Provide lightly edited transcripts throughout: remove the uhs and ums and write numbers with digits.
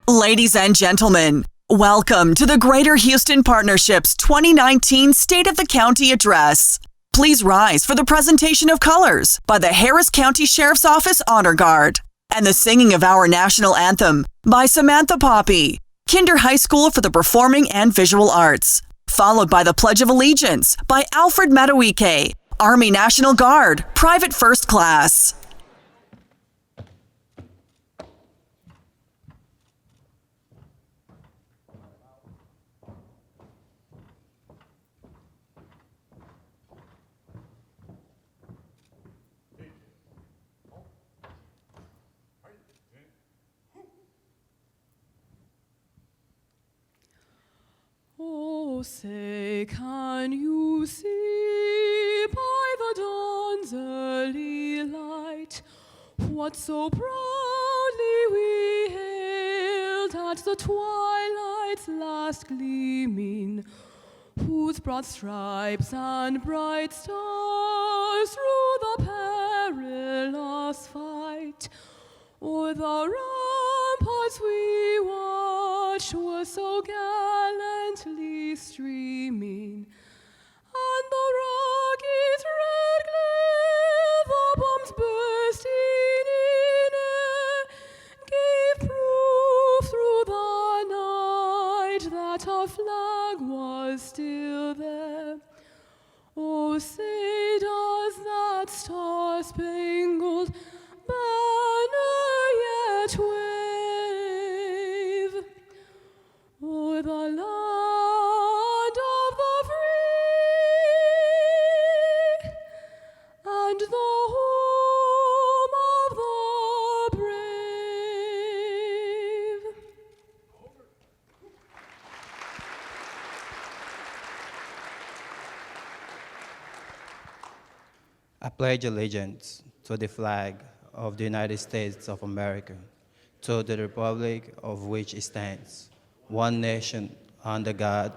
Ladies and gentlemen, welcome to the Greater Houston Partnership's 2019 State of the County Address. Please rise for the presentation of colors by the Harris County Sheriff's Office Honor Guard and the singing of our national anthem by Samantha Poppy, Kinder High School for the Performing and Visual Arts, followed by the Pledge of Allegiance by Alfred Maduike, Army National Guard, Private First Class. Oh, say, can you see by the dawn's early light what so proudly we hailed at the twilight's last gleaming, whose broad stripes and bright stars through the perilous fight o'er the ramparts we watched were so gallantly streaming, and the rocket's red glare, the bombs bursting in air, gave proof through the night that our flag was still there. Oh, say does that star-spangled banner yet wave o'er the land of the free and the home of the brave? I pledge allegiance to the flag of the United States of America, to the republic of which it stands, one nation, under God,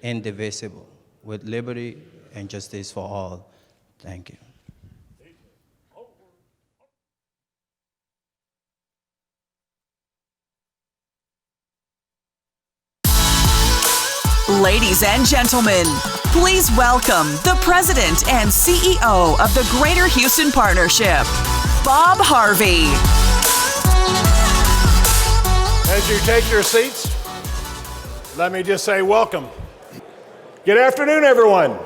indivisible, with liberty and justice for all. Thank you. Ladies and gentlemen, please welcome the President and CEO of the Greater Houston Partnership, Bob Harvey. As you take your seats, let me just say welcome. Good afternoon, everyone.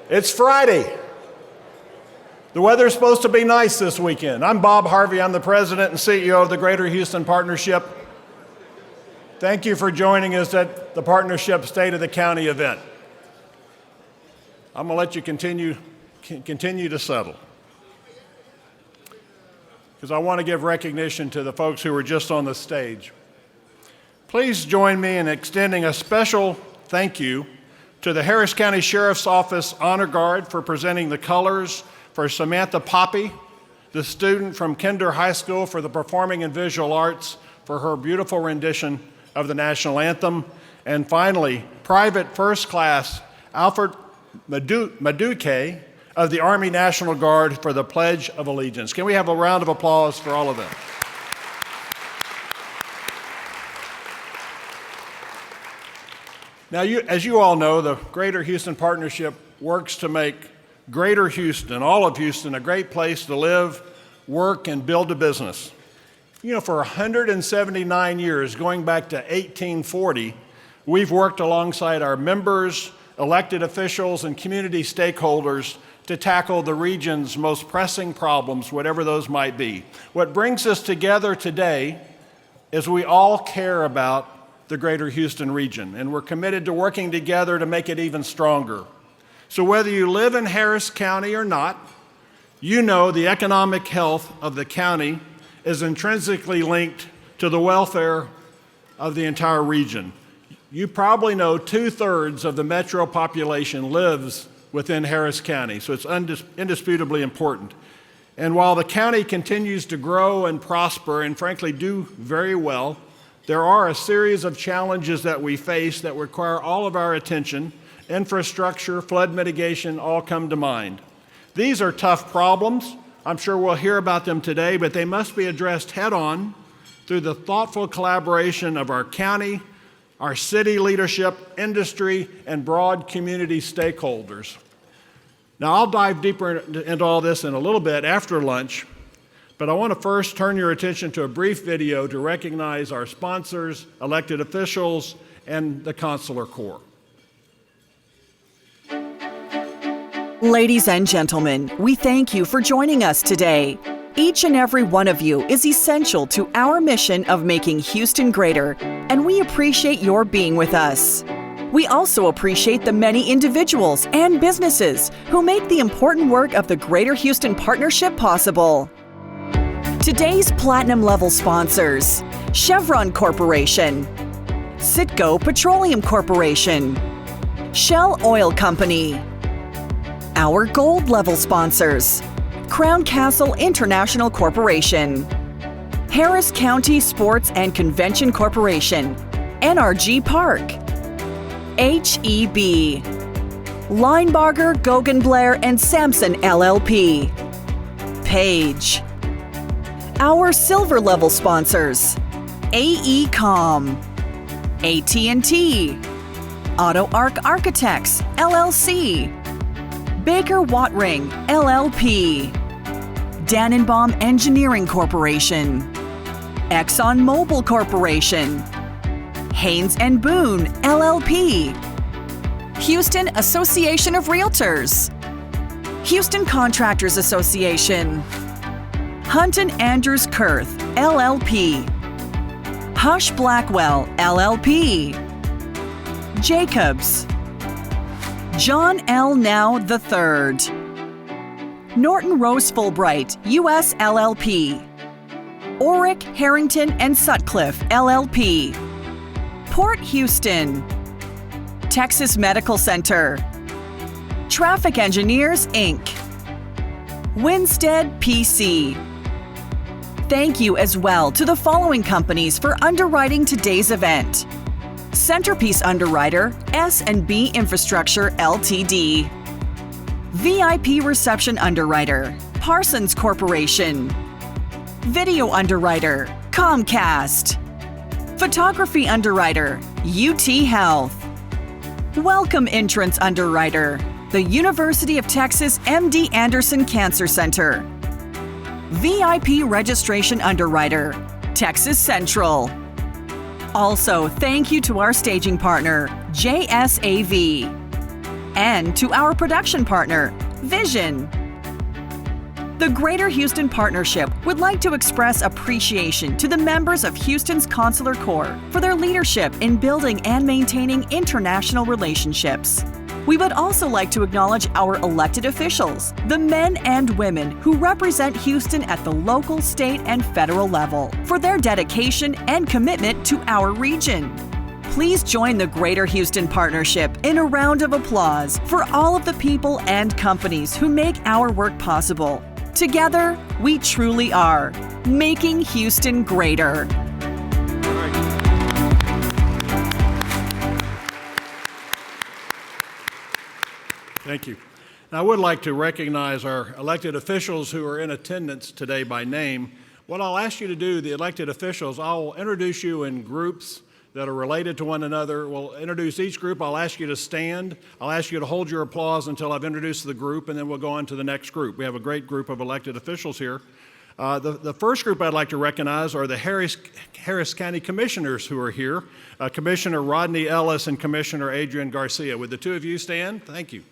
It's Friday. The weather's supposed to be nice this weekend. I'm Bob Harvey. I'm the President and CEO of the Greater Houston Partnership. Thank you for joining us at the Partnership State of the County event. I'm going to let you continue to settle, because I want to give recognition to the folks who were just on the stage. Please join me in extending a special thank you to the Harris County Sheriff's Office Honor Guard for presenting the colors for Samantha Poppy, the student from Kinder High School for the Performing and Visual Arts, for her beautiful rendition of the national anthem. And finally, Private First Class Alfred Maduike of the Army National Guard for the Pledge of Allegiance. Can we have a round of applause for all of them? Now, as you all know, the Greater Houston Partnership works to make Greater Houston, all of Houston, a great place to live, work, and build a business. You know, for 179 years, going back to 1840, we've worked alongside our members, elected officials, and community stakeholders to tackle the region's most pressing problems, whatever those might be. What brings us together today is we all care about the Greater Houston region, and we're committed to working together to make it even stronger. So whether you live in Harris County or not, you know the economic health of the county is intrinsically linked to the welfare of the entire region. You probably know 2/3 of the metro population lives within Harris County, so it's indisputably important. And while the county continues to grow and prosper and frankly do very well, there are a series of challenges that we face that require all of our attention. Infrastructure, flood mitigation, all come to mind. These are tough problems. I'm sure we'll hear about them today, but they must be addressed head on through the thoughtful collaboration of our county, our city leadership, industry, and broad community stakeholders. Now, I'll dive deeper into all this in a little bit after lunch, but I want to first turn your attention to a brief video to recognize our sponsors, elected officials, and the Consular Corps. Ladies and gentlemen, we thank you for joining us today. Each and every one of you is essential to our mission of making Houston greater, and we appreciate your being with us. We also appreciate the many individuals and businesses who make the important work of the Greater Houston Partnership possible. Today's platinum-level sponsors: Chevron Corporation, Citgo Petroleum Corporation, Shell Oil Company. Our gold-level sponsors: Crown Castle International Corporation, Harris County Sports and Convention Corporation, NRG Park, HEB, Linebarger, Gogan Blair and Sampson LLP, Page. Our silver-level sponsors: AECOM, AT&T, AutoArc Architects, LLC, Baker Wattring, LLP, Dannenbaum Engineering Corporation, ExxonMobil Corporation, Haynes and Boone, LLP, Houston Association of Realtors, Houston Contractors Association, Hunton Andrews Kurth, LLP, Hush Blackwell, LLP, Jacobs, John L. Now III, Norton Rose Fulbright, U.S. LLP, Oric, Harrington and Sutcliffe, LLP, Port Houston, Texas Medical Center, Traffic Engineers, Inc., Winstead PC. Thank you as well to the following companies for underwriting today's event: Centerpiece Underwriter, S&B Infrastructure Ltd, VIP Reception Underwriter, Parsons Corporation, Video Underwriter, Comcast, Photography Underwriter, UT Health, Welcome Entrance Underwriter, the University of Texas MD Anderson Cancer Center, VIP Registration Underwriter, Texas Central. Also, thank you to our staging partner, JSAV, and to our production partner, Vision. The Greater Houston Partnership would like to express appreciation to the members of Houston's Consular Corps for their leadership in building and maintaining international relationships. We would also like to acknowledge our elected officials, the men and women who represent Houston at the local, state, and federal level, for their dedication and commitment to our region. Please join the Greater Houston Partnership in a round of applause for all of the people and companies who make our work possible. Together, we truly are making Houston greater. Thank you. Now, I would like to recognize our elected officials who are in attendance today by name. What I'll ask you to do, the elected officials, I'll introduce you in groups that are related to one another. We'll introduce each group. I'll ask you to stand. I'll ask you to hold your applause until I've introduced the group, and then we'll go on to the next group. We have a great group of elected officials here. The first group I'd like to recognize are the Harris County Commissioners who are here, Commissioner Rodney Ellis and Commissioner Adrian Garcia. Would the two of you stand? Thank you.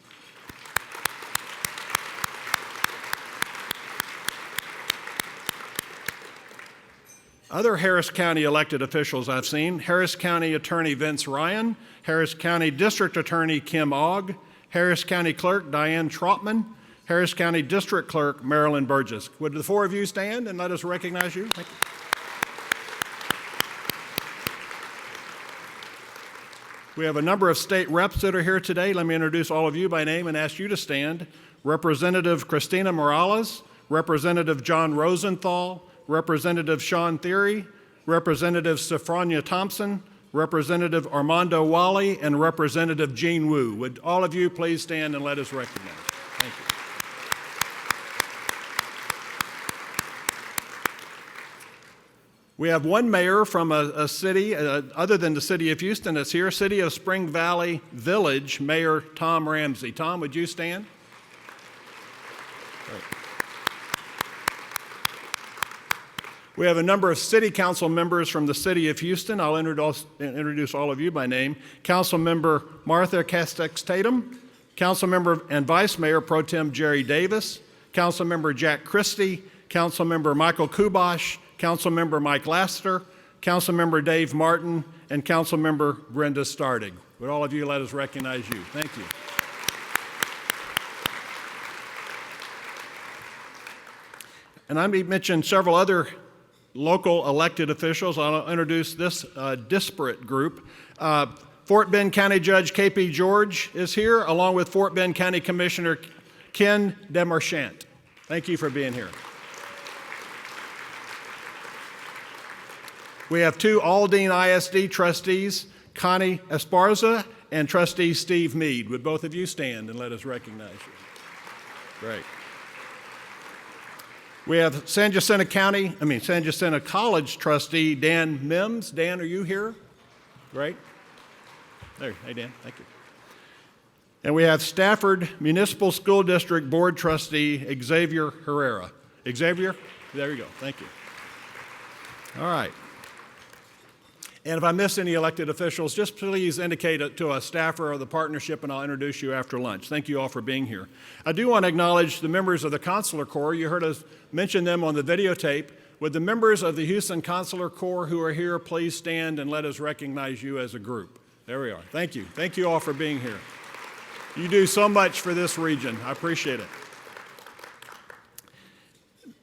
Other Harris County elected officials I've seen: Harris County Attorney Vince Ryan, Harris County District Attorney Kim Ogg, Harris County Clerk Diane Trotman, Harris County District Clerk Marilyn Burgess. Would the four of you stand and let us recognize you? Thank you. We have a number of state reps that are here today. Let me introduce all of you by name and ask you to stand. Representative Christina Morales, Representative John Rosenthal, Representative Sean Thierry, Representative Sophronia Thompson, Representative Armando Wally, and Representative Jean Wu. Would all of you please stand and let us recognize? Thank you. We have one mayor from a city other than the city of Houston that's here, City of Spring Valley Village, Mayor Tom Ramsey. Tom, would you stand? Great. We have a number of city council members from the city of Houston. I'll introduce all of you by name. Council member Martha Castex Tatum, Council member and Vice Mayor Pro Tem Jerry Davis, Council member Jack Christie, Council member Michael Kubosh, Council member Mike Laster, Council member Dave Martin, and Council member Brenda Stardig. Would all of you let us recognize you? Thank you. And I mentioned several other local elected officials. I'll introduce this disparate group. Fort Bend County Judge K.P. George is here, along with Fort Bend County Commissioner Ken Demarchant. Thank you for being here. We have two Aldine ISD trustees, Connie Esparza and trustee Steve Mead. Would both of you stand and let us recognize you? Great. We have San Jacinto College trustee Dan Mims. Dan, are you here? Great. There, hey Dan, thank you. And we have Stafford Municipal School District Board trustee Xavier Herrera. Xavier, there you go, thank you. All right. And if I miss any elected officials, just please indicate it to a staffer of the partnership and I'll introduce you after lunch. Thank you all for being here. I do want to acknowledge the members of the Consular Corps. You heard us mention them on the videotape. Would the members of the Houston Consular Corps who are here please stand and let us recognize you as a group? There we are. Thank you. Thank you all for being here. You do so much for this region. I appreciate it.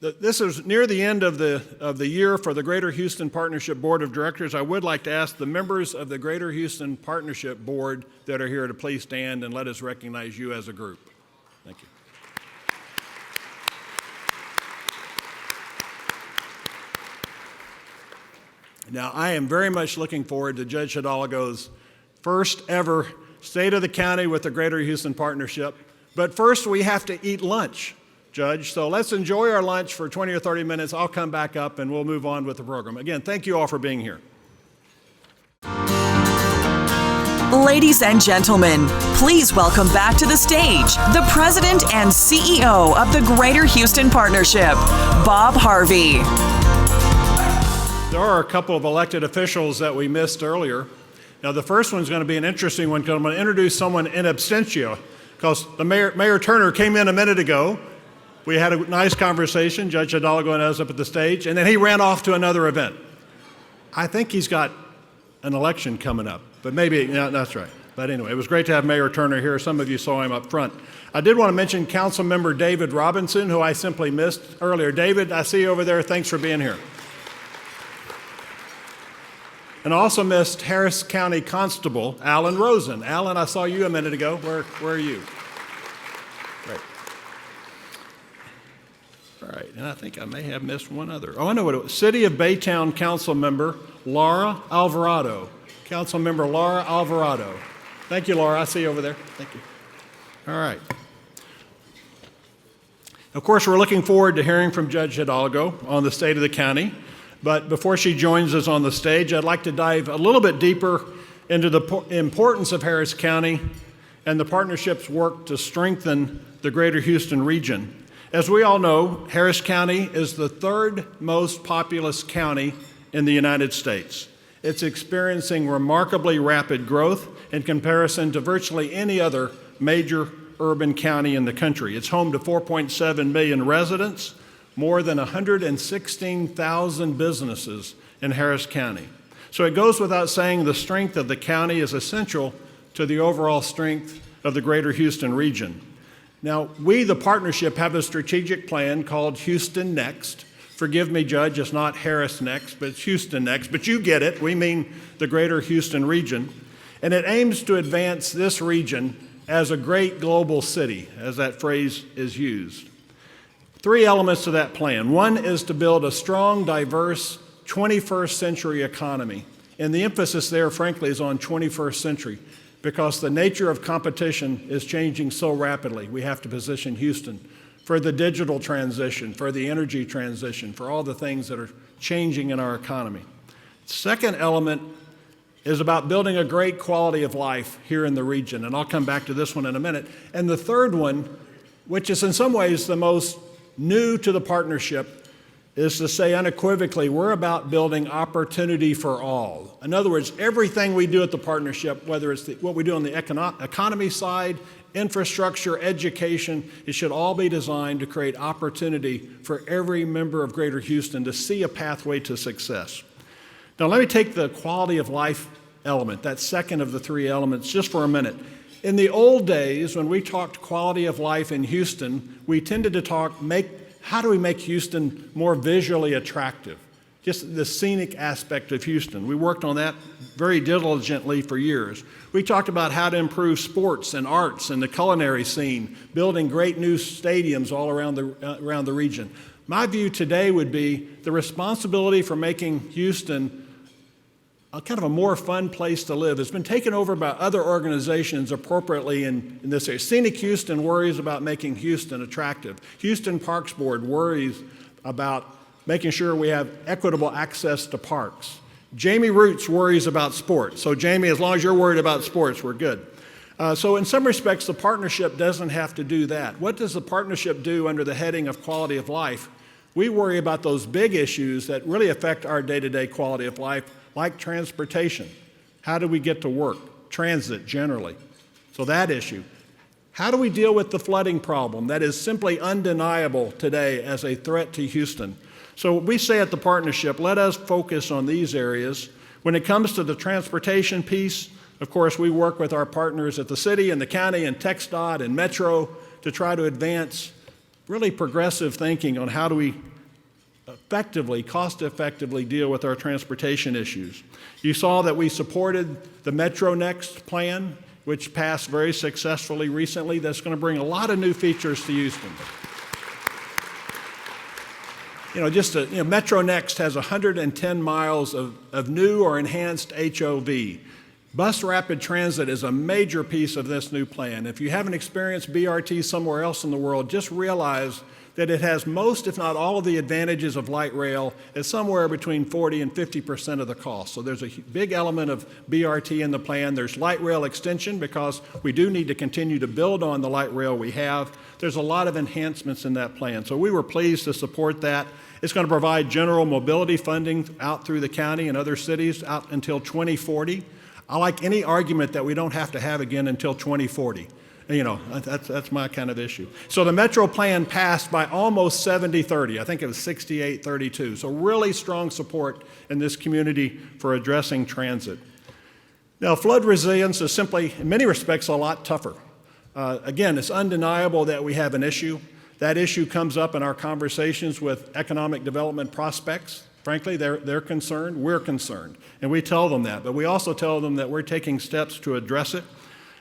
This is near the end of the year for the Greater Houston Partnership Board of Directors. I would like to ask the members of the Greater Houston Partnership Board that are here to please stand and let us recognize you as a group. Thank you. Now, I am very much looking forward to Judge Hidalgo's first ever State of the County with the Greater Houston Partnership. But first, we have to eat lunch, Judge. So let's enjoy our lunch for 20 or 30 minutes. I'll come back up and we'll move on with the program. Again, thank you all for being here. Ladies and gentlemen, please welcome back to the stage the President and CEO of the Greater Houston Partnership, Bob Harvey. There are a couple of elected officials that we missed earlier. Now, the first one's going to be an interesting one because I'm going to introduce someone in absentia because the Mayor Turner came in a minute ago. We had a nice conversation, Judge Hidalgo and I was up at the stage, and then he ran off to another event. I think he's got an election coming up, but maybe, yeah, that's right. But anyway, it was great to have Mayor Turner here. Some of you saw him up front. I did want to mention Council Member David Robinson, who I simply missed earlier. David, I see you over there. Thanks for being here. And I also missed Harris County Constable Alan Rosen. Alan, I saw you a minute ago. Where are you? Great. All right, and I think I may have missed one other. Oh, I know what it was. City of Baytown Council Member Laura Alvarado. Council Member Laura Alvarado. Thank you, Laura. I see you over there. Thank you. All right. Of course, we're looking forward to hearing from Judge Hidalgo on the state of the county. But before she joins us on the stage, I'd like to dive a little bit deeper into the importance of Harris County and the partnership's work to strengthen the Greater Houston region. As we all know, Harris County is the third most populous county in the United States. It's experiencing remarkably rapid growth in comparison to virtually any other major urban county in the country. It's home to 4.7 million residents, more than 116,000 businesses in Harris County. So it goes without saying the strength of the county is essential to the overall strength of the Greater Houston region. Now, we, the partnership, have a strategic plan called Houston Next. Forgive me, Judge, it's not Harris Next, but it's Houston Next. But you get it. We mean the Greater Houston region. And it aims to advance this region as a great global city, as that phrase is used. Three elements to that plan. One is to build a strong, diverse 21st century economy. And the emphasis there, frankly, is on 21st century because the nature of competition is changing so rapidly. We have to position Houston for the digital transition, for the energy transition, for all the things that are changing in our economy. Second element is about building a great quality of life here in the region, and I'll come back to this one in a minute. And the third one, which is in some ways the most new to the partnership, is to say unequivocally, we're about building opportunity for all. In other words, everything we do at the partnership, whether it's what we do on the economy side, infrastructure, education, it should all be designed to create opportunity for every member of Greater Houston to see a pathway to success. Now let me take the quality of life element, that second of the three elements, just for a minute. In the old days, when we talked quality of life in Houston, we tended to talk, how do we make Houston more visually attractive? Just the scenic aspect of Houston. We worked on that very diligently for years. We talked about how to improve sports and arts and the culinary scene, building great new stadiums all around the region. My view today would be the responsibility for making Houston kind of a more fun place to live has been taken over by other organizations appropriately in this area. Scenic Houston worries about making Houston attractive. Houston Parks Board worries about making sure we have equitable access to parks. Jamie Roots worries about sports. So Jamie, as long as you're worried about sports, we're good. So in some respects, the partnership doesn't have to do that. What does the partnership do under the heading of quality of life? We worry about those big issues that really affect our day-to-day quality of life, like transportation. How do we get to work? Transit, generally. So that issue. How do we deal with the flooding problem that is simply undeniable today as a threat to Houston? So we say at the partnership, let us focus on these areas. When it comes to the transportation piece, of course, we work with our partners at the city and the county and TxDOT and Metro to try to advance really progressive thinking on how do we cost-effectively deal with our transportation issues. You saw that we supported the Metro Next plan, which passed very successfully recently. That's going to bring a lot of new features to Houston. Metro Next has 110 miles of new or enhanced HOV. Bus rapid transit is a major piece of this new plan. If you haven't experienced BRT somewhere else in the world, just realize that it has most, if not all, of the advantages of light rail at somewhere between 40 and 50% of the cost. So there's a big element of BRT in the plan. There's light rail extension because we do need to continue to build on the light rail we have. There's a lot of enhancements in that plan. So we were pleased to support that. It's going to provide general mobility funding out through the county and other cities out until 2040. I like any argument that we don't have to have again until 2040. That's my kind of issue. So the Metro plan passed by almost 70-30. I think it was 68-32. So really strong support in this community for addressing transit. Now, flood resilience is simply, in many respects, a lot tougher. Again, it's undeniable that we have an issue. That issue comes up in our conversations with economic development prospects. Frankly, they're concerned, we're concerned, and we tell them that. But we also tell them that we're taking steps to address it.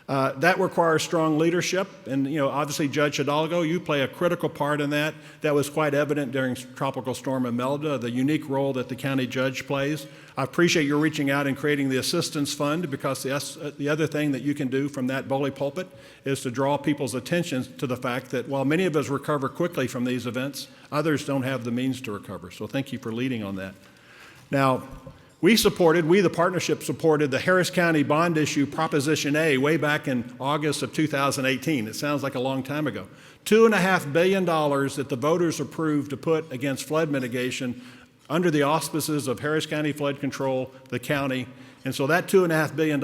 That requires strong leadership, and obviously, Judge Hidalgo, you play a critical part in that. That was quite evident during Tropical Storm Imelda, the unique role that the county judge plays. I appreciate your reaching out and creating the assistance fund, because the other thing that you can do from that bully pulpit is to draw people's attention to the fact that while many of us recover quickly from these events, others don't have the means to recover. So thank you for leading on that. Now, we, the partnership, supported the Harris County bond issue Proposition A way back in August of 2018. It sounds like a long time ago. $2.5 billion that the voters approved to put against flood mitigation under the auspices of Harris County Flood Control, the county. And so that $2.5 billion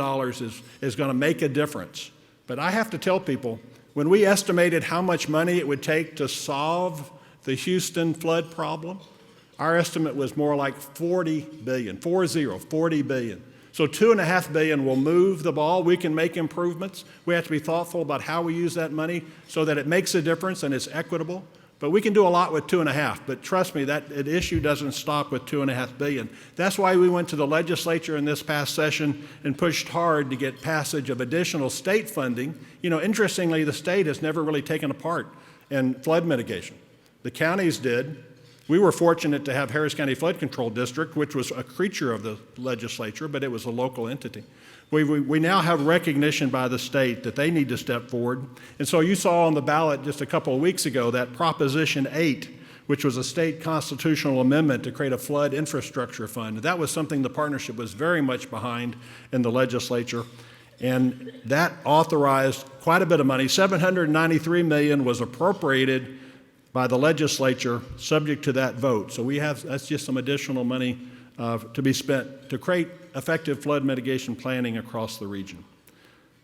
is going to make a difference. But I have to tell people, when we estimated how much money it would take to solve the Houston flood problem, our estimate was more like $40 billion. So $2.5 billion will move the ball. We can make improvements. We have to be thoughtful about how we use that money so that it makes a difference and it's equitable. But we can do a lot with $2.5. But trust me, that issue doesn't stop with $2.5 billion. That's why we went to the legislature in this past session and pushed hard to get passage of additional state funding. Interestingly, the state has never really taken a part in flood mitigation. The counties did. We were fortunate to have Harris County Flood Control District, which was a creature of the legislature, but it was a local entity. We now have recognition by the state that they need to step forward. And so you saw on the ballot just a couple of weeks ago that Proposition 8, which was a state constitutional amendment to create a flood infrastructure fund. That was something the partnership was very much behind in the legislature. And that authorized quite a bit of money. $793 million was appropriated by the legislature subject to that vote. So that's just some additional money to be spent to create effective flood mitigation planning across the region.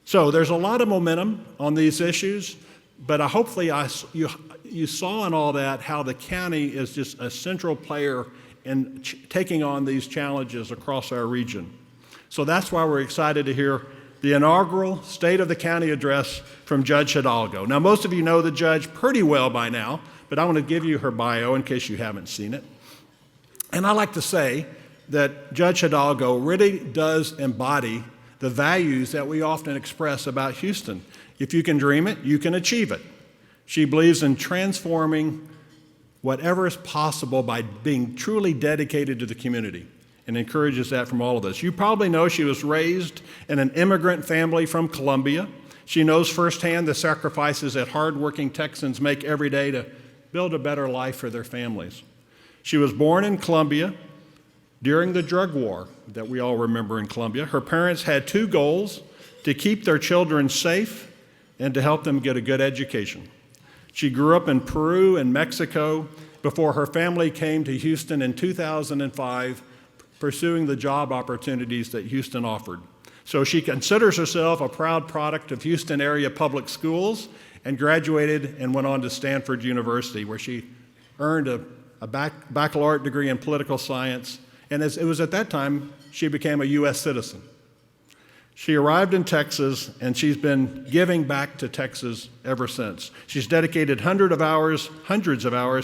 So there's a lot of momentum on these issues, but hopefully you saw in all that how the county is just a central player in taking on these challenges across our region. So that's why we're excited to hear the inaugural State of the County address from Judge Hidalgo. Now, most of you know the judge pretty well by now, but I want to give you her bio in case you haven't seen it. And I like to say that Judge Hidalgo really does embody the values that we often express about Houston. If you can dream it, you can achieve it. She believes in transforming whatever is possible by being truly dedicated to the community, and encourages that from all of us. You probably know she was raised in an immigrant family from Colombia. She knows firsthand the sacrifices that hardworking Texans make every day to build a better life for their families. She was born in Colombia during the drug war that we all remember in Colombia. Her parents had two goals: to keep their children safe and to help them get a good education. She grew up in Peru and Mexico before her family came to Houston in 2005, pursuing the job opportunities that Houston offered. So she considers herself a proud product of Houston area public schools and graduated and went on to Stanford University, where she earned a baccalaureate degree in political science. And it was at that time she became a U.S. citizen. She arrived in Texas, and she's been giving back to Texas ever since. She's dedicated hundreds of hours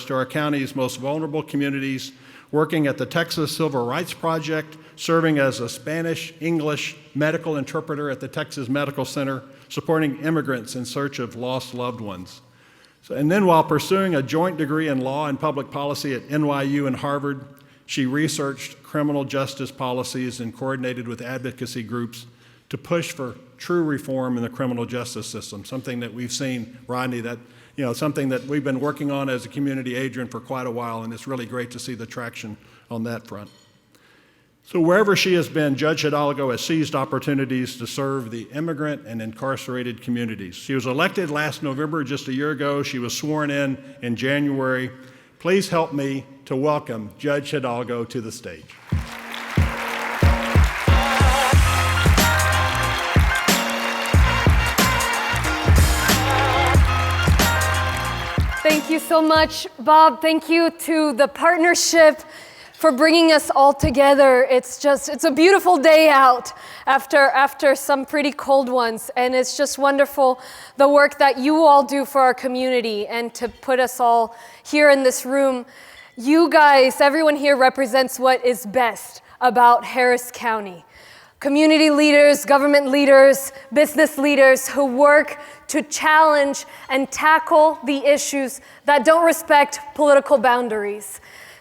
to our county's most vulnerable communities, working at the Texas Civil Rights Project, serving as a Spanish-English medical interpreter at the Texas Medical Center, supporting immigrants in search of lost loved ones. And then while pursuing a joint degree in law and public policy at NYU and Harvard, she researched criminal justice policies and coordinated with advocacy groups to push for true reform in the criminal justice system, something that we've seen, Rodney, something that we've been working on as a community, Adrian, for quite a while, and it's really great to see the traction on that front. So wherever she has been, Judge Hidalgo has seized opportunities to serve the immigrant and incarcerated communities. She was elected last November, just a year ago. She was sworn in January. Please help me to welcome Judge Hidalgo to the stage. Thank you so much, Bob. Thank you to the partnership for bringing us all together. It's a beautiful day out after some pretty cold ones, and it's just wonderful the work that you all do for our community and to put us all here in this room. You guys, everyone here represents what is best about Harris County. Community leaders, government leaders, business leaders who work to challenge and tackle the issues that don't respect political boundaries.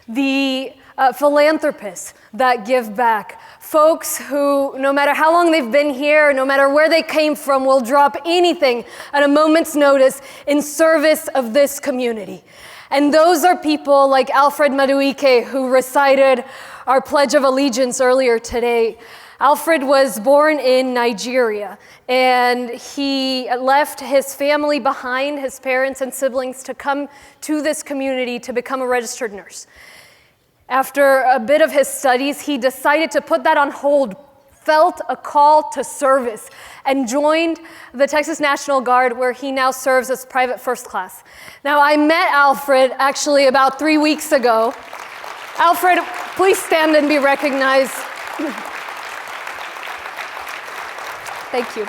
The philanthropists that give back. Folks who, no matter how long they've been here, no matter where they came from, will drop anything at a moment's notice in service of this community. And those are people like Alfred Maduike, who recited our Pledge of Allegiance earlier today. Alfred was born in Nigeria, and he left his family behind, his parents and siblings, to come to this community to become a registered nurse. After a bit of his studies, he decided to put that on hold, felt a call to service, and joined the Texas National Guard, where he now serves as private first class. Now, I met Alfred actually about 3 weeks ago. Alfred, please stand and be recognized. Thank you.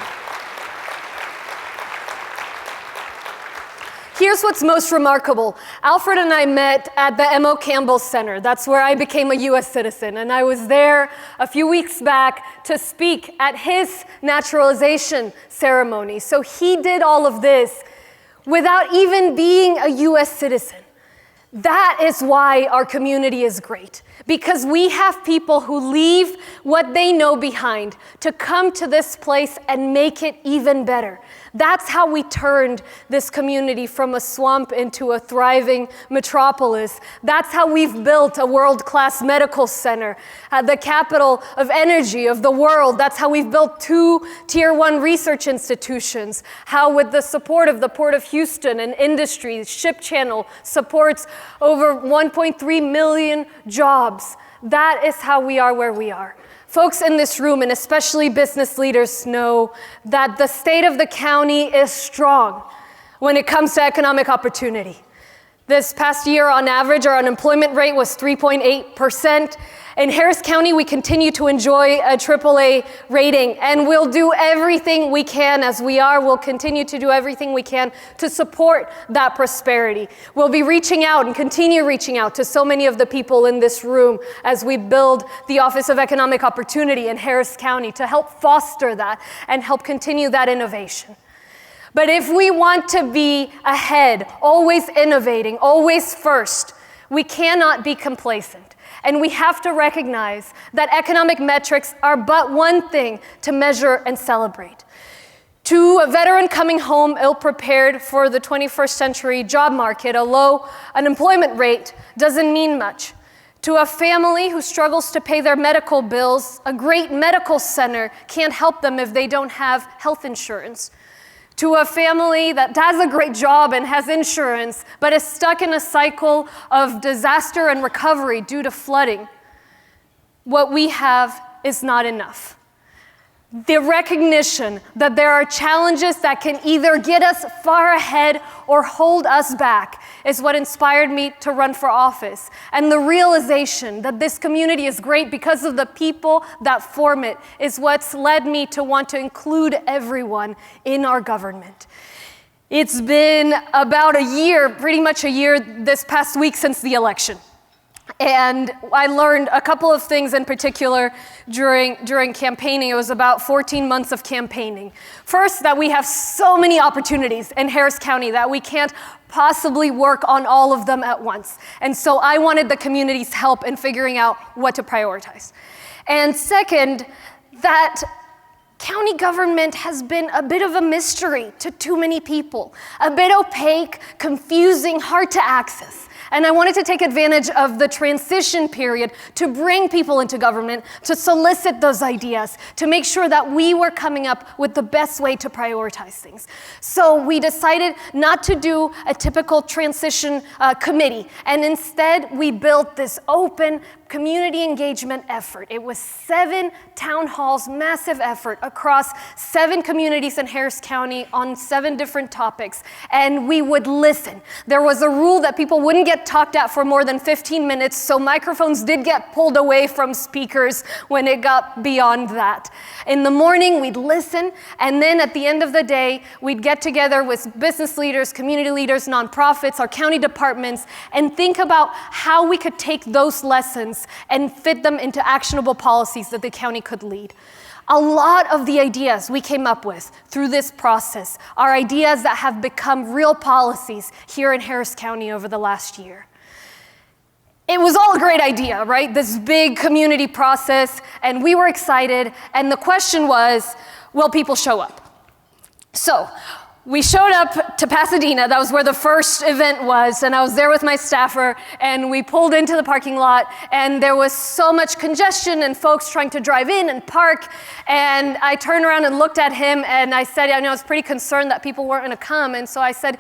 Here's what's most remarkable. Alfred and I met at the M.O. Campbell Center. That's where I became a U.S. citizen. And I was there a few weeks back to speak at his naturalization ceremony. So he did all of this without even being a U.S. citizen. That is why our community is great, because we have people who leave what they know behind to come to this place and make it even better. That's how we turned this community from a swamp into a thriving metropolis. That's how we've built a world-class medical center, the capital of energy of the world. That's how we've built 2 Tier 1 research institutions. How with the support of the Port of Houston and industry, Ship Channel supports over 1.3 million jobs. That is how we are where we are. Folks in this room, and especially business leaders, know that the state of the county is strong when it comes to economic opportunity. This past year, on average, our unemployment rate was 3.8%. In Harris County, we continue to enjoy a AAA rating, and we'll do everything we can, as we are. We'll continue to do everything we can to support that prosperity. We'll be reaching out and continue reaching out to so many of the people in this room as we build the Office of Economic Opportunity in Harris County to help foster that and help continue that innovation. But if we want to be ahead, always innovating, always first, we cannot be complacent. And we have to recognize that economic metrics are but one thing to measure and celebrate. To a veteran coming home ill-prepared for the 21st century job market, a low unemployment rate doesn't mean much. To a family who struggles to pay their medical bills, a great medical center can't help them if they don't have health insurance. To a family that does a great job and has insurance, but is stuck in a cycle of disaster and recovery due to flooding, what we have is not enough. The recognition that there are challenges that can either get us far ahead or hold us back is what inspired me to run for office. And the realization that this community is great because of the people that form it is what's led me to want to include everyone in our government. It's been about a year, pretty much a year this past week since the election. And I learned a couple of things in particular during campaigning. It was about 14 months of campaigning. First, that we have so many opportunities in Harris County that we can't possibly work on all of them at once. And so I wanted the community's help in figuring out what to prioritize. And second, that county government has been a bit of a mystery to too many people, a bit opaque, confusing, hard to access. And I wanted to take advantage of the transition period to bring people into government, to solicit those ideas, to make sure that we were coming up with the best way to prioritize things. So we decided not to do a typical transition committee, and instead we built this open community engagement effort. It was 7 town halls, massive effort across 7 communities in Harris County on 7 different topics, and we would listen. There was a rule that people wouldn't get talked at for more than 15 minutes, so microphones did get pulled away from speakers when it got beyond that. In the morning, we'd listen, and then at the end of the day, we'd get together with business leaders, community leaders, nonprofits, our county departments, and think about how we could take those lessons and fit them into actionable policies that the county could lead. A lot of the ideas we came up with through this process are ideas that have become real policies here in Harris County over the last year. It was all a great idea, right? This big community process, and we were excited, and the question was, will people show up? So, we showed up to Pasadena. That was where the first event was, and I was there with my staffer, and we pulled into the parking lot, and there was so much congestion and folks trying to drive in and park, and I turned around and looked at him, and I said, I was pretty concerned that people weren't gonna come, and so I said,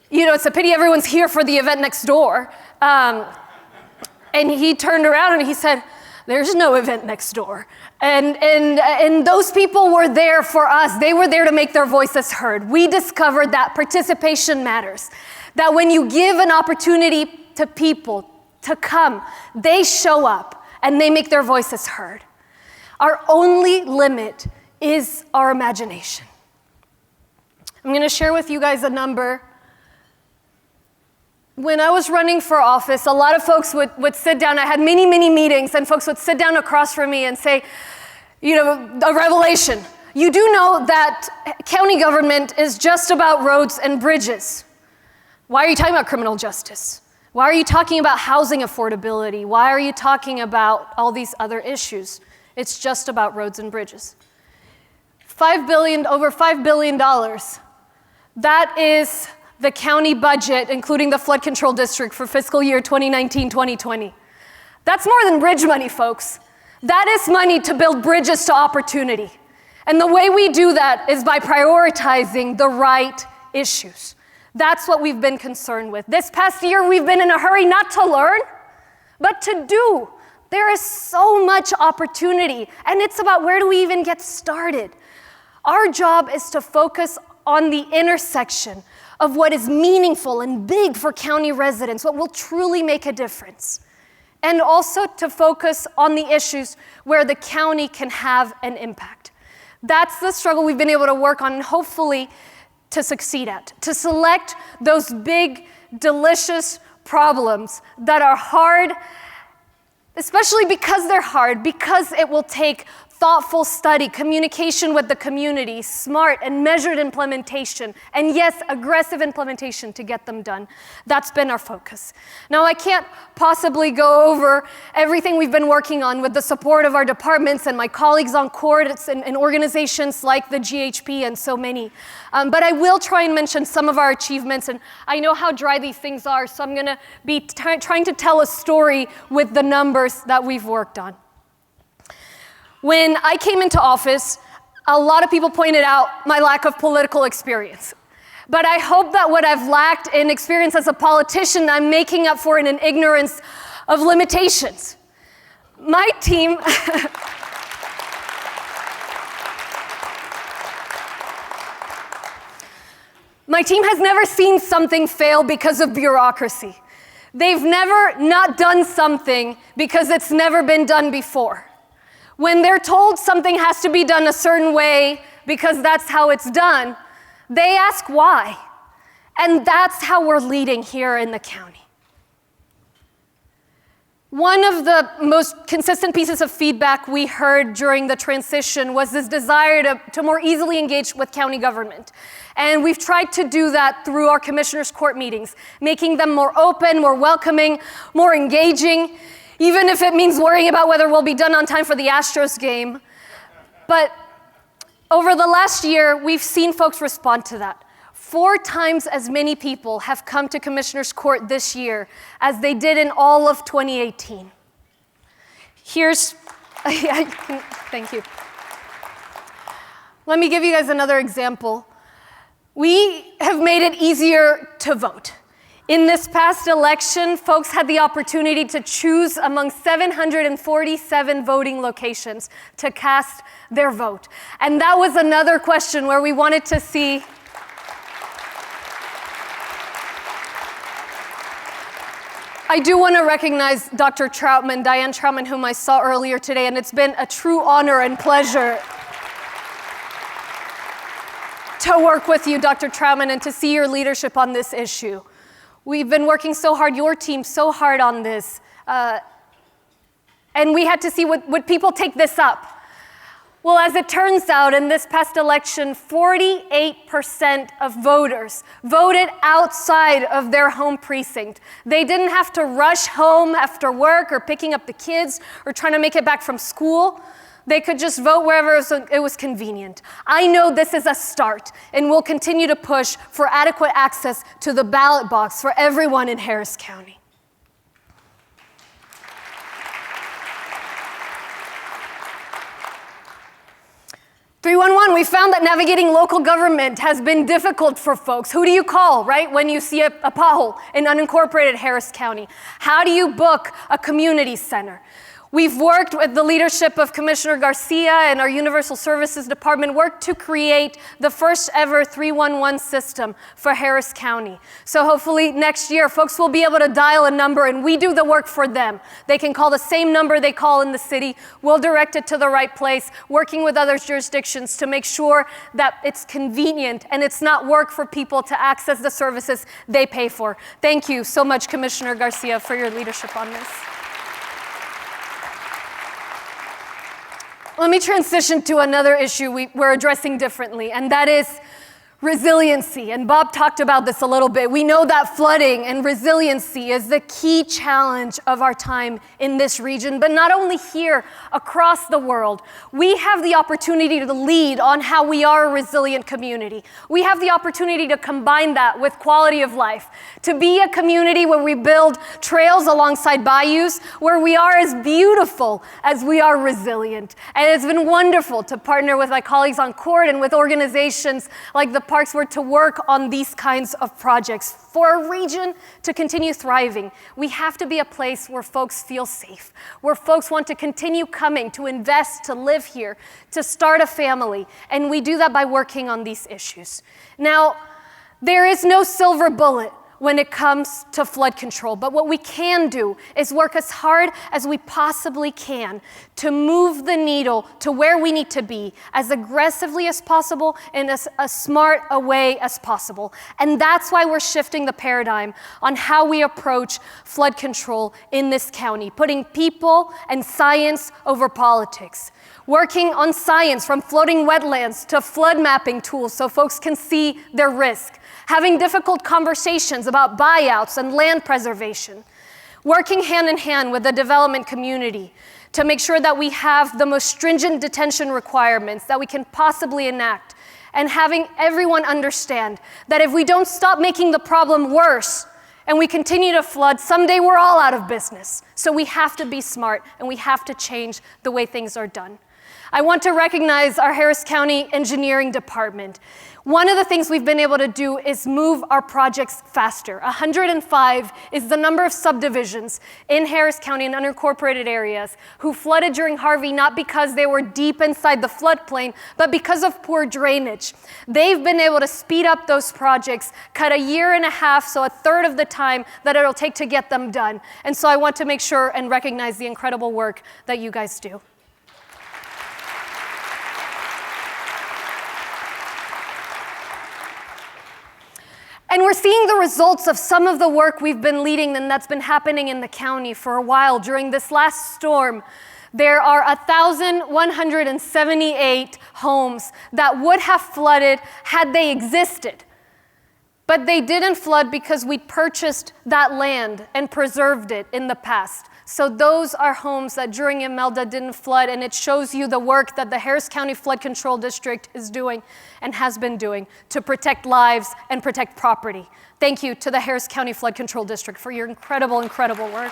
it's a pity everyone's here for the event next door. And he turned around and he said, there's no event next door. And those people were there for us. They were there to make their voices heard. We discovered that participation matters. That when you give an opportunity to people to come, they show up and they make their voices heard. Our only limit is our imagination. I'm gonna share with you guys a number. When I was running for office, a lot of folks would sit down. I had many, many meetings, and folks would sit down across from me and say, a revelation. You do know that county government is just about roads and bridges. Why are you talking about criminal justice? Why are you talking about housing affordability? Why are you talking about all these other issues? It's just about roads and bridges. Over $5 billion. That is the county budget, including the flood control district for fiscal year 2019-2020. That's more than bridge money, folks. That is money to build bridges to opportunity. And the way we do that is by prioritizing the right issues. That's what we've been concerned with. This past year, we've been in a hurry not to learn, but to do. There is so much opportunity, and it's about where do we even get started. Our job is to focus on the intersection of what is meaningful and big for county residents, what will truly make a difference. And also to focus on the issues where the county can have an impact. That's the struggle we've been able to work on and hopefully to succeed at. To select those big, delicious problems that are hard, especially because they're hard, because it will take thoughtful study, communication with the community, smart and measured implementation, and yes, aggressive implementation to get them done. That's been our focus. Now, I can't possibly go over everything we've been working on with the support of our departments and my colleagues on courts and organizations like the GHP and so many. But I will try and mention some of our achievements, and I know how dry these things are, so I'm gonna be trying to tell a story with the numbers that we've worked on. When I came into office, a lot of people pointed out my lack of political experience. But I hope that what I've lacked in experience as a politician, I'm making up for in an ignorance of limitations. My team, my team has never seen something fail because of bureaucracy. They've never not done something because it's never been done before. When they're told something has to be done a certain way because that's how it's done, they ask why. And that's how we're leading here in the county. One of the most consistent pieces of feedback we heard during the transition was this desire to more easily engage with county government. And we've tried to do that through our commissioners' court meetings, making them more open, more welcoming, more engaging, even if it means worrying about whether we'll be done on time for the Astros game. But over the last year, we've seen folks respond to that. 4 times as many people have come to Commissioners Court this year as they did in all of 2018. Thank you. Let me give you guys another example. We have made it easier to vote. In this past election, folks had the opportunity to choose among 747 voting locations to cast their vote. And that was another question where we wanted to see I do want to recognize Dr. Troutman, Diane Troutman, whom I saw earlier today, and it's been a true honor and pleasure to work with you, Dr. Troutman, and to see your leadership on this issue. We've been working so hard, your team so hard on this, and we had to see would people take this up. Well, as it turns out, in this past election, 48% of voters voted outside of their home precinct. They didn't have to rush home after work or picking up the kids or trying to make it back from school. They could just vote wherever it was convenient. I know this is a start, and we'll continue to push for adequate access to the ballot box for everyone in Harris County. "311, we found that navigating local government has been difficult for folks. Who do you call, right, when you see a pothole in unincorporated Harris County? How do you book a community center? We've worked with the leadership of Commissioner Garcia and our Universal Services Department, worked to create the first ever 311 system for Harris County. So hopefully next year, folks will be able to dial a number and we do the work for them. They can call the same number they call in the city. We'll direct it to the right place, working with other jurisdictions to make sure that it's convenient and it's not work for people to access the services they pay for. Thank you so much, Commissioner Garcia, for your leadership on this. Let me transition to another issue we're addressing differently, and that is Resiliency, and Bob talked about this a little bit. We know that flooding and resiliency is the key challenge of our time in this region, but not only here, across the world. We have the opportunity to lead on how we are a resilient community. We have the opportunity to combine that with quality of life, to be a community where we build trails alongside bayous, where we are as beautiful as we are resilient. And it's been wonderful to partner with my colleagues on court and with organizations like the Parks were to work on these kinds of projects. For our region to continue thriving, we have to be a place where folks feel safe, where folks want to continue coming, to invest, to live here, to start a family. And we do that by working on these issues. Now, there is no silver bullet when it comes to flood control. But what we can do is work as hard as we possibly can to move the needle to where we need to be as aggressively as possible and as smart a way as possible. And that's why we're shifting the paradigm on how we approach flood control in this county, putting people and science over politics. Working on science, from floating wetlands to flood mapping tools so folks can see their risk. Having difficult conversations about buyouts and land preservation. Working hand in hand with the development community to make sure that we have the most stringent detention requirements that we can possibly enact. And having everyone understand that if we don't stop making the problem worse and we continue to flood, someday we're all out of business. So we have to be smart and we have to change the way things are done. I want to recognize our Harris County Engineering Department. One of the things we've been able to do is move our projects faster. 105 is the number of subdivisions in Harris County and unincorporated areas who flooded during Harvey, not because they were deep inside the floodplain, but because of poor drainage. They've been able to speed up those projects, cut a year and a half, so a third of the time that it'll take to get them done. And so I want to make sure and recognize the incredible work that you guys do. And we're seeing the results of some of the work we've been leading and that's been happening in the county for a while. During this last storm, there are 1,178 homes that would have flooded had they existed. But they didn't flood because we purchased that land and preserved it in the past. So those are homes that during Imelda didn't flood, and it shows you the work that the Harris County Flood Control District is doing and has been doing to protect lives and protect property. Thank you to the Harris County Flood Control District for your incredible, incredible work.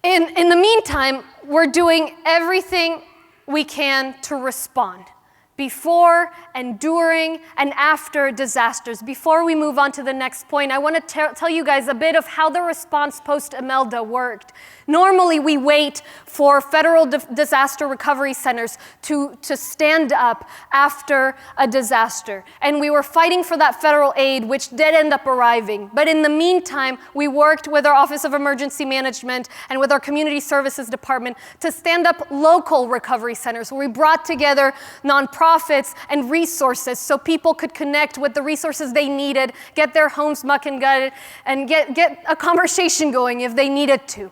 In the meantime, we're doing everything we can to respond before and during and after disasters. Before we move on to the next point, I want to tell you guys a bit of how the response post-Imelda worked. Normally, we wait for federal disaster recovery centers to stand up after a disaster. And we were fighting for that federal aid, which did end up arriving. But in the meantime, we worked with our Office of Emergency Management and with our Community Services Department to stand up local recovery centers, where we brought together nonprofits and resources so people could connect with the resources they needed, get their homes muck and gutted, and get a conversation going if they needed to.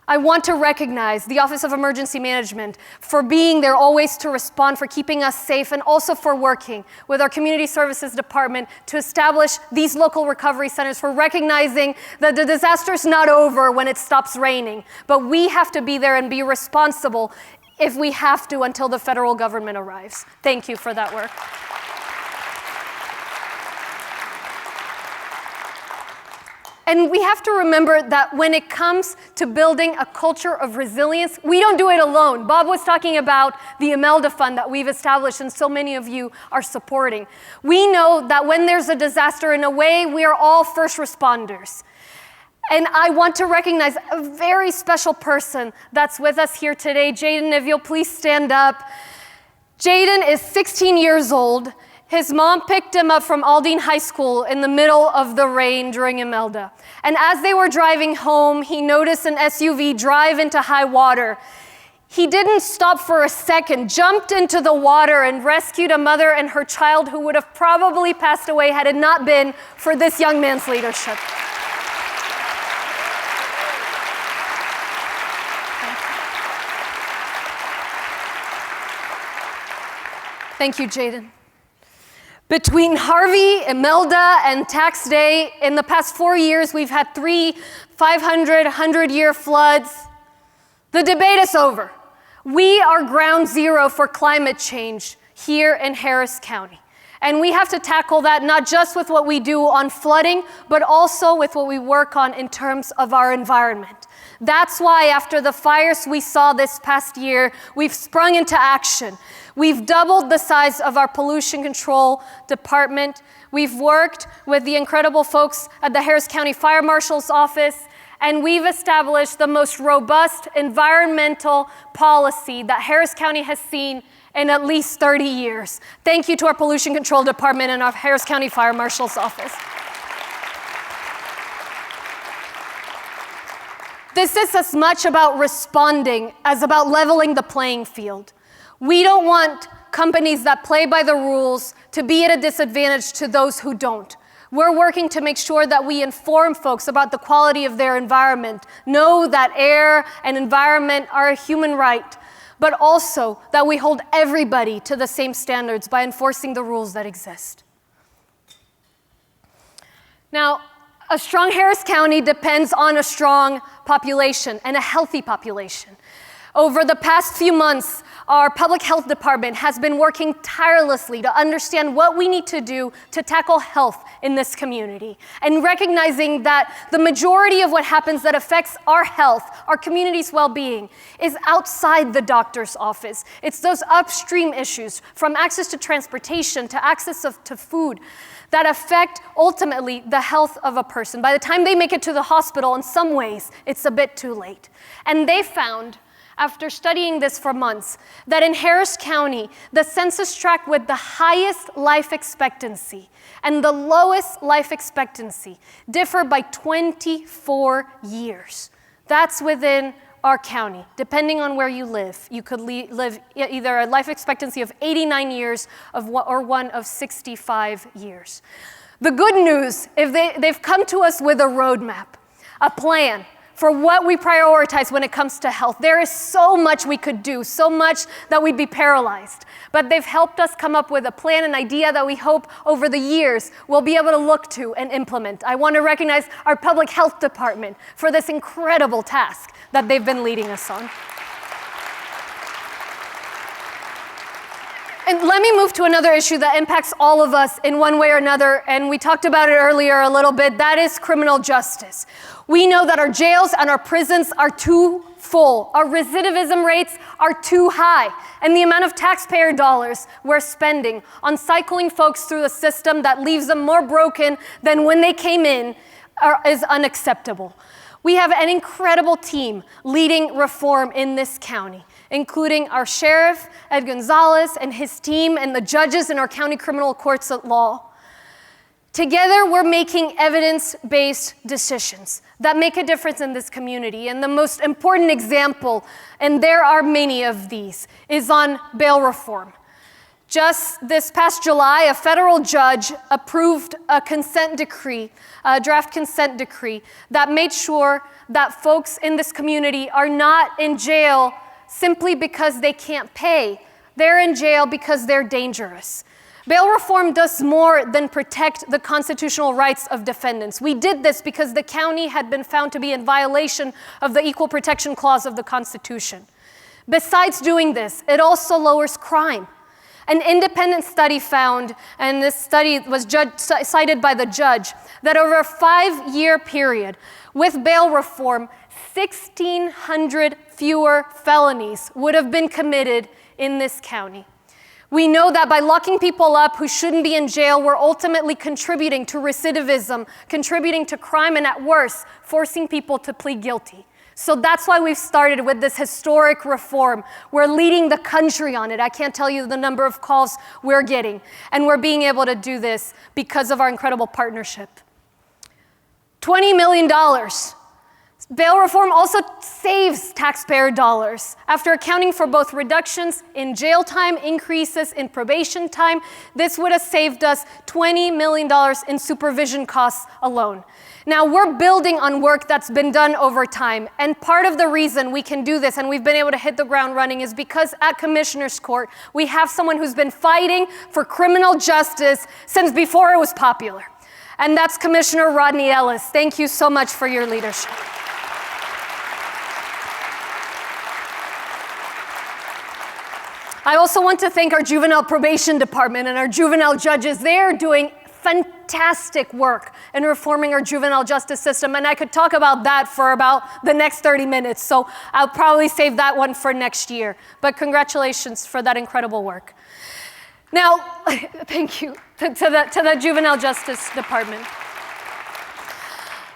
I want to recognize the Office of Emergency Management for being there always to respond, for keeping us safe, and also for working with our Community Services Department to establish these local recovery centers, for recognizing that the disaster's not over when it stops raining, but we have to be there and be responsible if we have to until the federal government arrives. Thank you for that work. And we have to remember that when it comes to building a culture of resilience, we don't do it alone. Bob was talking about the Imelda Fund that we've established and so many of you are supporting. We know that when there's a disaster, in a way, we are all first responders. And I want to recognize a very special person that's with us here today. Jaden, if you'll please stand up. Jaden is 16 years old. His mom picked him up from Aldine High School in the middle of the rain during Imelda. And as they were driving home, he noticed an SUV drive into high water. He didn't stop for a second, jumped into the water and rescued a mother and her child who would have probably passed away had it not been for this young man's leadership. Thank you, Jaden. Between Harvey, Imelda, and tax day, in the past 4 years, we've had 3 500, 100-year floods. The debate is over. We are ground zero for climate change here in Harris County. And we have to tackle that not just with what we do on flooding, but also with what we work on in terms of our environment. That's why after the fires we saw this past year, we've sprung into action. We've doubled the size of our pollution control department. We've worked with the incredible folks at the Harris County Fire Marshal's office, and we've established the most robust environmental policy that Harris County has seen in at least 30 years. Thank you to our pollution control department and our Harris County Fire Marshal's office. This is as much about responding as about leveling the playing field. We don't want companies that play by the rules to be at a disadvantage to those who don't. We're working to make sure that we inform folks about the quality of their environment, know that air and environment are a human right, but also that we hold everybody to the same standards by enforcing the rules that exist. Now, a strong Harris County depends on a strong population and a healthy population. Over the past few months, our public health department has been working tirelessly to understand what we need to do to tackle health in this community, and recognizing that the majority of what happens that affects our health, our community's well-being, is outside the doctor's office. It's those upstream issues, from access to transportation to access to food, that affect ultimately the health of a person. By the time they make it to the hospital, in some ways, it's a bit too late. And they found, after studying this for months, that in Harris County, the census tract with the highest life expectancy and the lowest life expectancy differ by 24 years. That's within our county. Depending on where you live, you could live either a life expectancy of 89 years or one of 65 years. The good news is they've come to us with a roadmap, a plan for what we prioritize when it comes to health. There is so much we could do, so much that we'd be paralyzed. But they've helped us come up with a plan, an idea that we hope over the years we'll be able to look to and implement. I want to recognize our public health department for this incredible task that they've been leading us on. And let me move to another issue that impacts all of us in one way or another, and we talked about it earlier a little bit. That is criminal justice. We know that our jails and our prisons are too full. Our recidivism rates are too high, and the amount of taxpayer dollars we're spending on cycling folks through the system that leaves them more broken than when they came in is unacceptable. We have an incredible team leading reform in this county, including our sheriff, Ed Gonzalez, and his team, and the judges in our county criminal courts at law. Together, we're making evidence-based decisions that make a difference in this community. And the most important example, and there are many of these, is on bail reform. Just this past July, a federal judge approved a consent decree, a draft consent decree, that made sure that folks in this community are not in jail simply because they can't pay. They're in jail because they're dangerous. Bail reform does more than protect the constitutional rights of defendants. We did this because the county had been found to be in violation of the Equal Protection Clause of the Constitution. Besides doing this, it also lowers crime. An independent study found, and this study was cited by the judge, that over a 5-year period, with bail reform, 1,600 fewer felonies would have been committed in this county. We know that by locking people up who shouldn't be in jail, we're ultimately contributing to recidivism, contributing to crime, and at worst, forcing people to plead guilty. So that's why we've started with this historic reform. We're leading the country on it. I can't tell you the number of calls we're getting. And we're being able to do this because of our incredible partnership. $20 million Bail reform also saves taxpayer dollars. After accounting for both reductions in jail time, increases in probation time, this would have saved us $20 million in supervision costs alone. Now, we're building on work that's been done over time, and part of the reason we can do this and we've been able to hit the ground running is because at Commissioner's Court, we have someone who's been fighting for criminal justice since before it was popular, and that's Commissioner Rodney Ellis. Thank you so much for your leadership. I also want to thank our juvenile probation department and our juvenile judges. They are doing fantastic work in reforming our juvenile justice system, and I could talk about that for about the next 30 minutes, so I'll probably save that one for next year. But congratulations for that incredible work. Now, thank you to the juvenile justice department.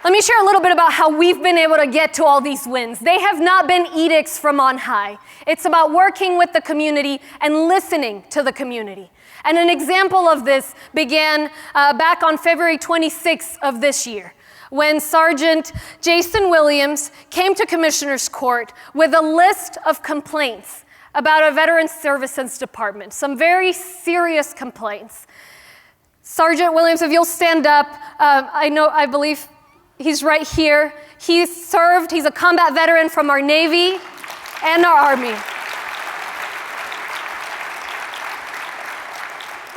Let me share a little bit about how we've been able to get to all these wins. They have not been edicts from on high. It's about working with the community and listening to the community. And an example of this began back on February 26th of this year, when Sergeant Jason Williams came to Commissioner's Court with a list of complaints about a Veterans Services Department, some very serious complaints. Sergeant Williams, if you'll stand up, I believe he's right here. He's a combat veteran from our Navy and our Army.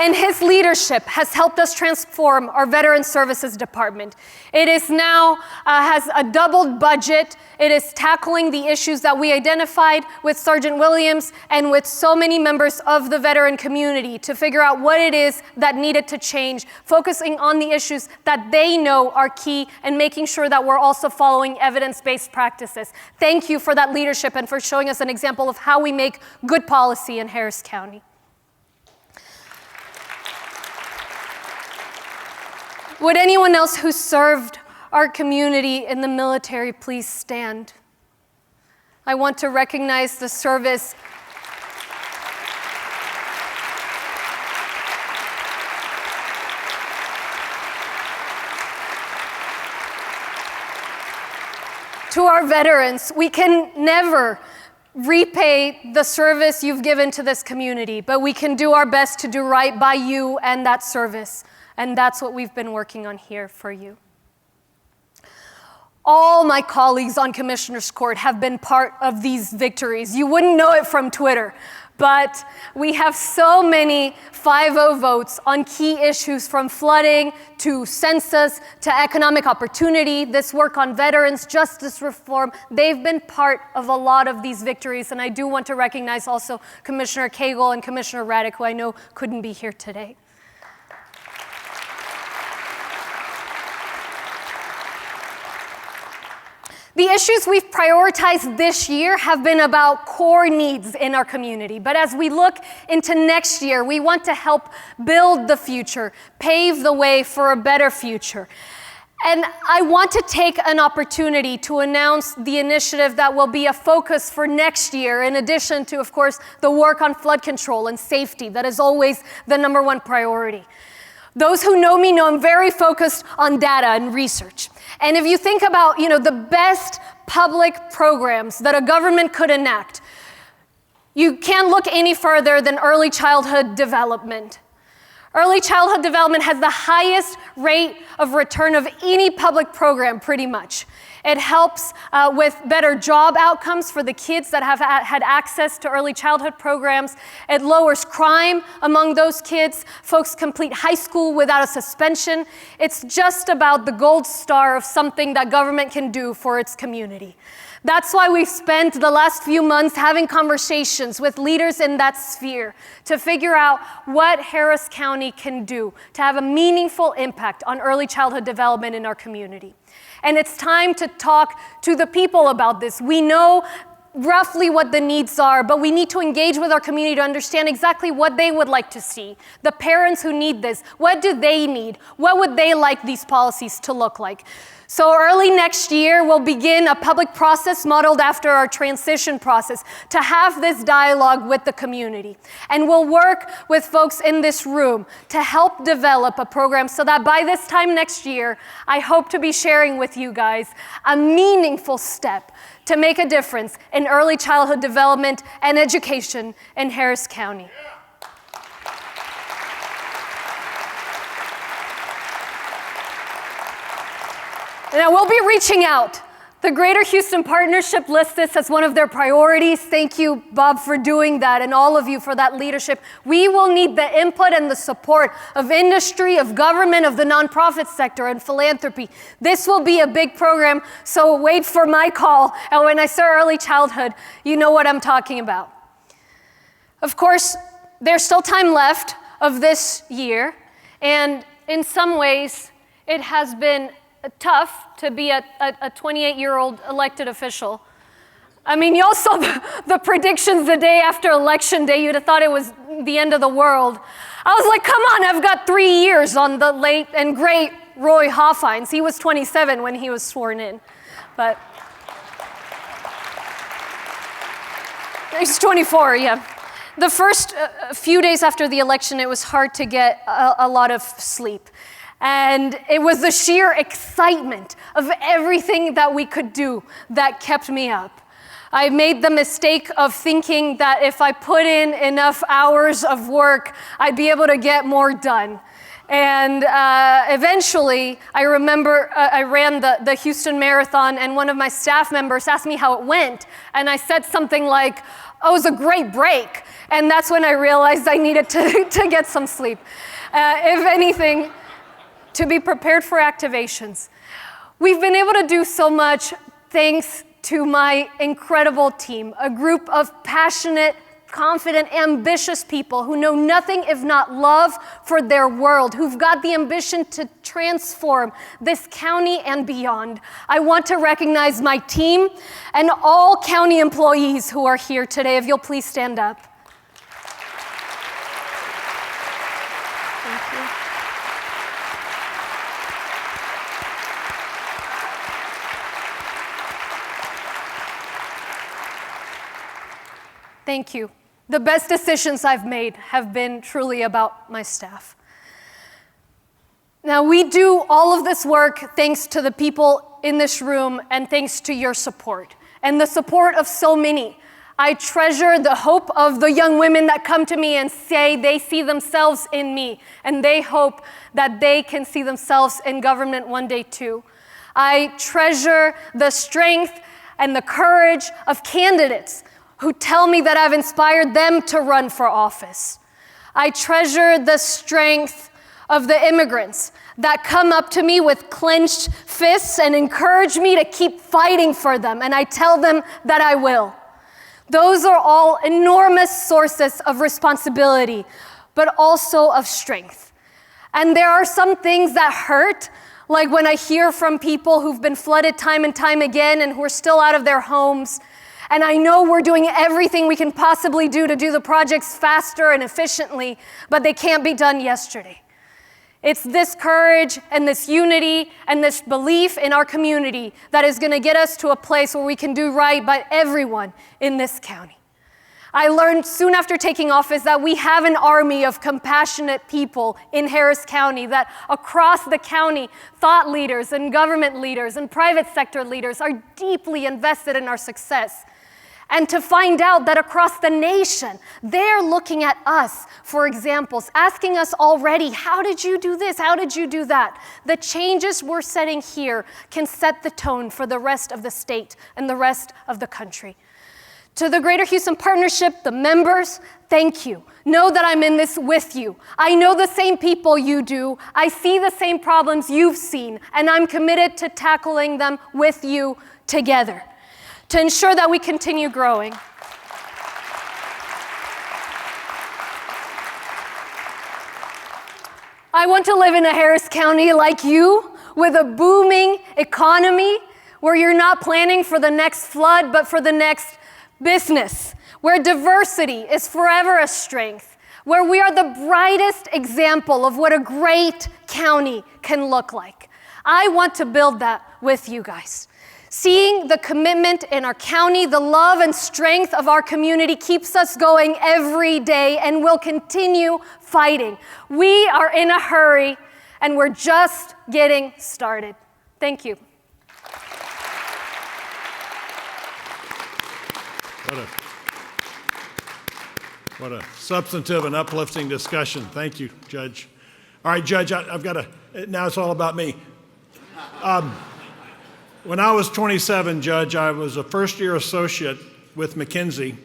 And his leadership has helped us transform our Veterans Services Department. It is now has a doubled budget. It is tackling the issues that we identified with Sergeant Williams and with so many members of the veteran community to figure out what it is that needed to change, focusing on the issues that they know are key and making sure that we're also following evidence-based practices. Thank you for that leadership and for showing us an example of how we make good policy in Harris County. Would anyone else who served our community in the military please stand? I want to recognize the service to our veterans. We can never repay the service you've given to this community, but we can do our best to do right by you and that service. And that's what we've been working on here for you. All my colleagues on Commissioner's Court have been part of these victories. You wouldn't know it from Twitter, but we have so many 5-0 votes on key issues from flooding to census to economic opportunity, this work on veterans, justice reform. They've been part of a lot of these victories, and I do want to recognize also Commissioner Cagle and Commissioner Raddick, who I know couldn't be here today. The issues we've prioritized this year have been about core needs in our community. But as we look into next year, we want to help build the future, pave the way for a better future. And I want to take an opportunity to announce the initiative that will be a focus for next year, in addition to, of course, the work on flood control and safety. That is always the #1 priority. Those who know me know I'm very focused on data and research. And if you think about, the best public programs that a government could enact, you can't look any further than early childhood development. Early childhood development has the highest rate of return of any public program, pretty much. It helps with better job outcomes for the kids that have had access to early childhood programs. It lowers crime among those kids. Folks complete high school without a suspension. It's just about the gold star of something that government can do for its community. That's why we've spent the last few months having conversations with leaders in that sphere to figure out what Harris County can do to have a meaningful impact on early childhood development in our community. And it's time to talk to the people about this. We know roughly what the needs are, but we need to engage with our community to understand exactly what they would like to see. The parents who need this, what do they need? What would they like these policies to look like? So early next year, we'll begin a public process modeled after our transition process to have this dialogue with the community. And we'll work with folks in this room to help develop a program so that by this time next year, I hope to be sharing with you guys a meaningful step to make a difference in early childhood development and education in Harris County. And I will be reaching out. The Greater Houston Partnership lists this as one of their priorities. Thank you, Bob, for doing that, and all of you for that leadership. We will need the input and the support of industry, of government, of the nonprofit sector, and philanthropy. This will be a big program, so wait for my call. And when I say early childhood, you know what I'm talking about. Of course, there's still time left of this year, and in some ways, it has been tough to be a 28-year-old elected official. I mean, y'all saw the predictions the day after Election Day. You'd have thought it was the end of the world. I was like, come on, I've got 3 years on the late and great Roy Hoffines. He was 27 when he was sworn in, but he's 24, yeah. The first few days after the election, it was hard to get a lot of sleep. And it was the sheer excitement of everything that we could do that kept me up. I made the mistake of thinking that if I put in enough hours of work, I'd be able to get more done. And eventually, I remember I ran the Houston Marathon, and one of my staff members asked me how it went. And I said something like, oh, it was a great break. And that's when I realized I needed to get some sleep. If anything, to be prepared for activations. We've been able to do so much thanks to my incredible team, a group of passionate, confident, ambitious people who know nothing if not love for their world, who've got the ambition to transform this county and beyond. I want to recognize my team and all county employees who are here today. If you'll please stand up. Thank you. Thank you. The best decisions I've made have been truly about my staff. Now, we do all of this work thanks to the people in this room and thanks to your support and the support of so many. I treasure the hope of the young women that come to me and say they see themselves in me and they hope that they can see themselves in government one day too. I treasure the strength and the courage of candidates who tell me that I've inspired them to run for office. I treasure the strength of the immigrants that come up to me with clenched fists and encourage me to keep fighting for them, and I tell them that I will. Those are all enormous sources of responsibility, but also of strength. And there are some things that hurt, like when I hear from people who've been flooded time and time again and who are still out of their homes. And I know we're doing everything we can possibly do to do the projects faster and efficiently, but they can't be done yesterday. It's this courage and this unity and this belief in our community that is going to get us to a place where we can do right by everyone in this county. I learned soon after taking office that we have an army of compassionate people in Harris County, that across the county, thought leaders and government leaders and private sector leaders are deeply invested in our success. And to find out that across the nation, they're looking at us for examples, asking us already, how did you do this? How did you do that? The changes we're setting here can set the tone for the rest of the state and the rest of the country. To the Greater Houston Partnership, the members, thank you. Know that I'm in this with you. I know the same people you do. I see the same problems you've seen, and I'm committed to tackling them with you together to ensure that we continue growing. I want to live in a Harris County like you, with a booming economy where you're not planning for the next flood, but for the next business, where diversity is forever a strength, where we are the brightest example of what a great county can look like. I want to build that with you guys. Seeing the commitment in our county, the love and strength of our community keeps us going every day and will continue fighting. We are in a hurry and we're just getting started. Thank you. What a substantive and uplifting discussion. Thank you, Judge. All right, Judge, I've got now it's all about me. When I was 27, Judge, I was a first-year associate with McKinsey,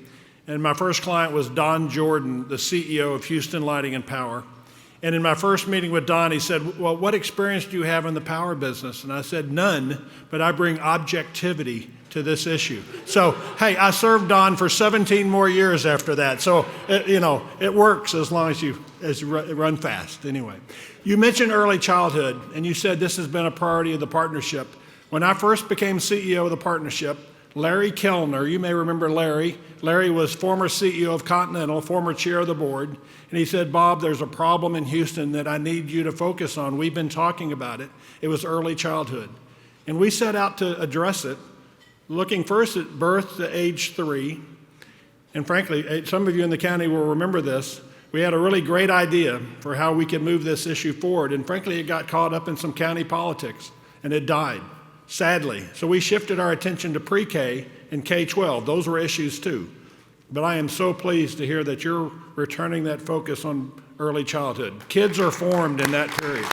and my first client was Don Jordan, the CEO of Houston Lighting and Power. And in my first meeting with Don, he said, well, what experience do you have in the power business? And I said, none, but I bring objectivity to this issue. So, hey, I served Don for 17 more years after that. So, it works as long as you run fast. Anyway, you mentioned early childhood, and you said this has been a priority of the partnership. When I first became CEO of the partnership, Larry Kellner, you may remember Larry. Larry was former CEO of Continental, former chair of the board, and he said, Bob, there's a problem in Houston that I need you to focus on. We've been talking about it. It was early childhood. And we set out to address it, looking first at birth to age 3. And frankly, some of you in the county will remember this. We had a really great idea for how we could move this issue forward. And frankly, it got caught up in some county politics, and it died, sadly. So we shifted our attention to pre-K and K-12. Those were issues too. But I am so pleased to hear that you're returning that focus on early childhood. Kids are formed in that period.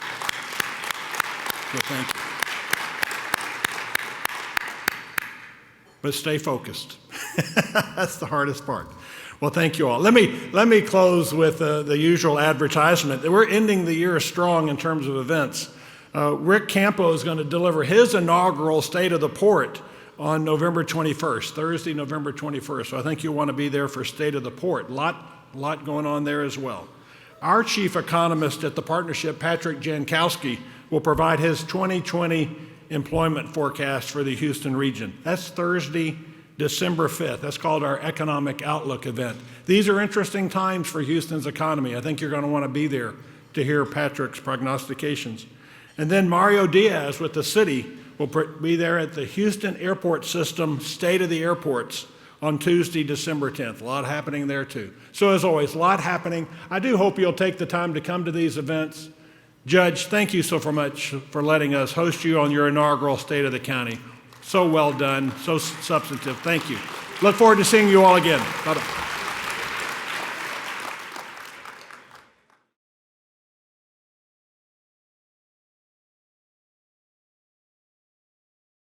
So thank you. But stay focused. That's the hardest part. Well, thank you all. Let me close with the usual advertisement. We're ending the year strong in terms of events. Rick Campo is going to deliver his inaugural State of the Port on November 21st, Thursday, November 21st. So I think you'll want to be there for State of the Port. Lot going on there as well. Our chief economist at the partnership, Patrick Jankowski, will provide his 2020 employment forecast for the Houston region. That's Thursday, December 5th. That's called our Economic Outlook event. These are interesting times for Houston's economy. I think you're going to want to be there to hear Patrick's prognostications. And then Mario Diaz with the city will be there at the Houston Airport System State of the Airports on Tuesday, December 10th. A lot happening there too. So as always, a lot happening. I do hope you'll take the time to come to these events. Judge, thank you so much for letting us host you on your inaugural State of the County. So well done, so substantive. Thank you. Look forward to seeing you all again. Bye-bye.